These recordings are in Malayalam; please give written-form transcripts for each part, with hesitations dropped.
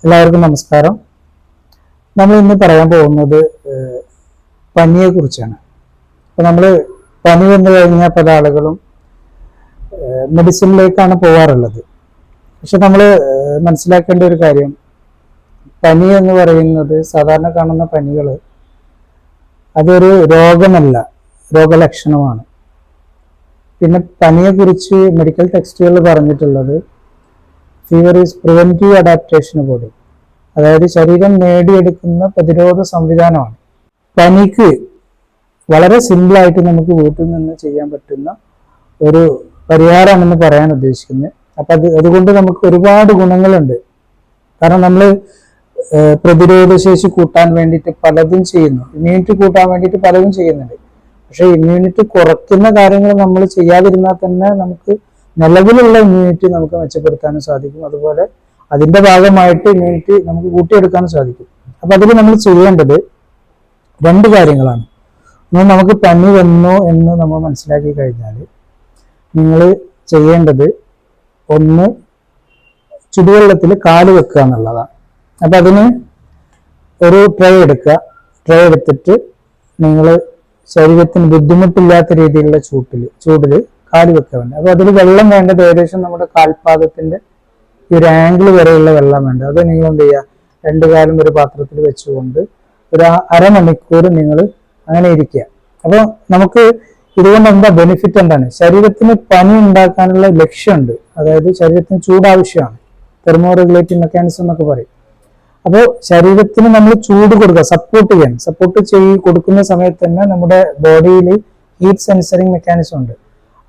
എല്ലാവർക്കും നമസ്കാരം. നമ്മൾ ഇന്ന് പറയാൻ പോകുന്നത് പനിയെ കുറിച്ചാണ്. അപ്പോൾ നമ്മൾ പനി വന്നു കഴിഞ്ഞാൽ പല ആളുകളും മെഡിസിനിലേക്കാണ് പോകാറുള്ളത്. പക്ഷെ നമ്മൾ മനസ്സിലാക്കേണ്ട ഒരു കാര്യം, പനി എന്ന് പറയുന്നത് സാധാരണ കാണുന്ന പനികൾ അതൊരു രോഗമല്ല, രോഗലക്ഷണമാണ്. പിന്നെ പനിയെക്കുറിച്ച് മെഡിക്കൽ ടെക്സ്റ്റുകൾ പറഞ്ഞിട്ടുള്ളത് fever is preventive adaptation body, അതായത് ശരീരം നേടിയെടുക്കുന്ന പ്രതിരോധ സംവിധാനമാണ്. പനിക്ക് വളരെ സിമ്പിളായിട്ട് നമുക്ക് വീട്ടിൽ നിന്ന് ചെയ്യാൻ പറ്റുന്ന ഒരു പരിഹാരമാണെന്ന് പറയാൻ ഉദ്ദേശിക്കുന്നത്. അപ്പം അതുകൊണ്ട് നമുക്ക് ഒരുപാട് ഗുണങ്ങളുണ്ട്. കാരണം നമ്മൾ പ്രതിരോധ ശേഷി കൂട്ടാൻ വേണ്ടിയിട്ട് പലതും ചെയ്യുന്നു, ഇമ്മ്യൂണിറ്റി കൂട്ടാൻ വേണ്ടിയിട്ട് പലതും ചെയ്യുന്നുണ്ട്. പക്ഷെ ഇമ്മ്യൂണിറ്റി കുറയ്ക്കുന്ന കാര്യങ്ങൾ നമ്മൾ ചെയ്യാതിരുന്നാൽ തന്നെ നമുക്ക് നിലവിലുള്ള ഇമ്മ്യൂണിറ്റി നമുക്ക് മെച്ചപ്പെടുത്താനും സാധിക്കും. അതുപോലെ അതിന്റെ ഭാഗമായിട്ട് ഇമ്മ്യൂണിറ്റി നമുക്ക് കൂട്ടിയെടുക്കാനും സാധിക്കും. അപ്പൊ അതിൽ നമ്മൾ ചെയ്യേണ്ടത് രണ്ട് കാര്യങ്ങളാണ്. ഒന്ന്, നമുക്ക് പനി വന്നു എന്ന് നമ്മൾ മനസ്സിലാക്കി കഴിഞ്ഞാൽ നിങ്ങൾ ചെയ്യേണ്ടത് ഒന്ന്, ചുടുവെള്ളത്തിൽ കാല് വെക്കുക എന്നുള്ളതാണ്. അപ്പൊ അതിന് ഒരു ട്രേ എടുക്കുക. ട്രേ എടുത്തിട്ട് നിങ്ങൾ ശരീരത്തിന് ബുദ്ധിമുട്ടില്ലാത്ത രീതിയിലുള്ള ചൂടിൽ കാല് വെക്കാൻ വേണ്ടി. അപ്പൊ അതിൽ വെള്ളം വേണ്ടത് ഏകദേശം നമ്മുടെ കാൽപാദത്തിന്റെ ഈ ഒരു ആംഗിൾ വരെയുള്ള വെള്ളം വേണ്ട. അത് നിങ്ങൾ എന്ത് ചെയ്യുക, രണ്ടു കാലും ഒരു പാത്രത്തിൽ വെച്ചുകൊണ്ട് ഒരു അരമണിക്കൂർ നിങ്ങൾ അങ്ങനെ ഇരിക്കുക. അപ്പോൾ നമുക്ക് ഇതുകൊണ്ട് എന്താ ബെനിഫിറ്റ് എന്താണ്? ശരീരത്തിന് പനി ഉണ്ടാക്കാനുള്ള ലക്ഷ്യമുണ്ട്, അതായത് ശരീരത്തിന് ചൂട് ആവശ്യമാണ്, തെർമോ റെഗുലേറ്റിംഗ് മെക്കാനിസം എന്നൊക്കെ പറയും. അപ്പോൾ ശരീരത്തിന് നമ്മൾ ചൂട് കൊടുക്കുക, സപ്പോർട്ട് കൊടുക്കുന്ന സമയത്ത് തന്നെ നമ്മുടെ ബോഡിയിൽ ഹീറ്റ് സെൻസറിങ് മെക്കാനിസം ഉണ്ട്.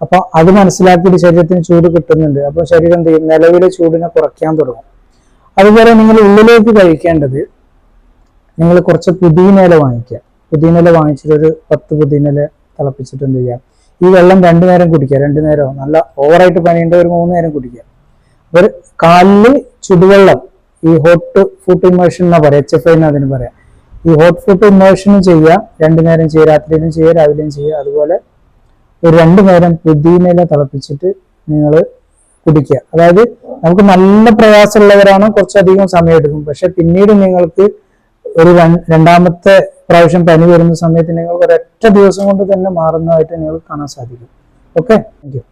അപ്പൊ അത് മനസ്സിലാക്കിയിട്ട് ശരീരത്തിന് ചൂട് കിട്ടുന്നുണ്ട്. അപ്പൊ ശരീരം എന്ത് ചെയ്യും, നിലവിലെ ചൂടിനെ കുറയ്ക്കാൻ തുടങ്ങും. അതുപോലെ നിങ്ങൾ ഉള്ളിലേക്ക് കഴിക്കേണ്ടത്, നിങ്ങൾ കുറച്ച് പുതിനയില വാങ്ങിക്കുക. പുതിനയില വാങ്ങിച്ചിട്ട് ഒരു 10 പുതിനയില തിളപ്പിച്ചിട്ട് എന്ത് ചെയ്യുക, ഈ വെള്ളം 2 നേരം കുടിക്കുക. 2 നേരം നല്ല ഓവറായിട്ട് പനിയുണ്ട്, ഒരു 3 നേരം കുടിക്കുക. ഒരു കാലില് ചുടുവെള്ളം, ഈ ഹോട്ട് ഫുഡ് ഇമേഴ്ഷൻ എന്നാ പറയാം, HFI എന്ന് അതിന് പറയാം. ഈ ഹോട്ട് ഫുഡ് ഇമേഴ്ഷനും ചെയ്യുക, 2 നേരം ചെയ്യുക, രാത്രിയിലും ചെയ്യുക, രാവിലെയും ചെയ്യുക. അതുപോലെ ഒരു 2 നേരം പുതിനയില തിളപ്പിച്ചിട്ട് നിങ്ങൾ കുടിക്കുക. അതായത് നമുക്ക് നല്ല പ്രയാസമുള്ളവരാണ് കുറച്ചധികം സമയം എടുക്കും. പക്ഷെ പിന്നീട് നിങ്ങൾക്ക് ഒരു രണ്ടാമത്തെ പ്രാവശ്യം പനി വരുന്ന സമയത്ത് നിങ്ങൾക്ക് ഒരൊറ്റ ദിവസം കൊണ്ട് തന്നെ മാറുന്നതായിട്ട് നിങ്ങൾക്ക് കാണാൻ സാധിക്കും. Okay, thank you.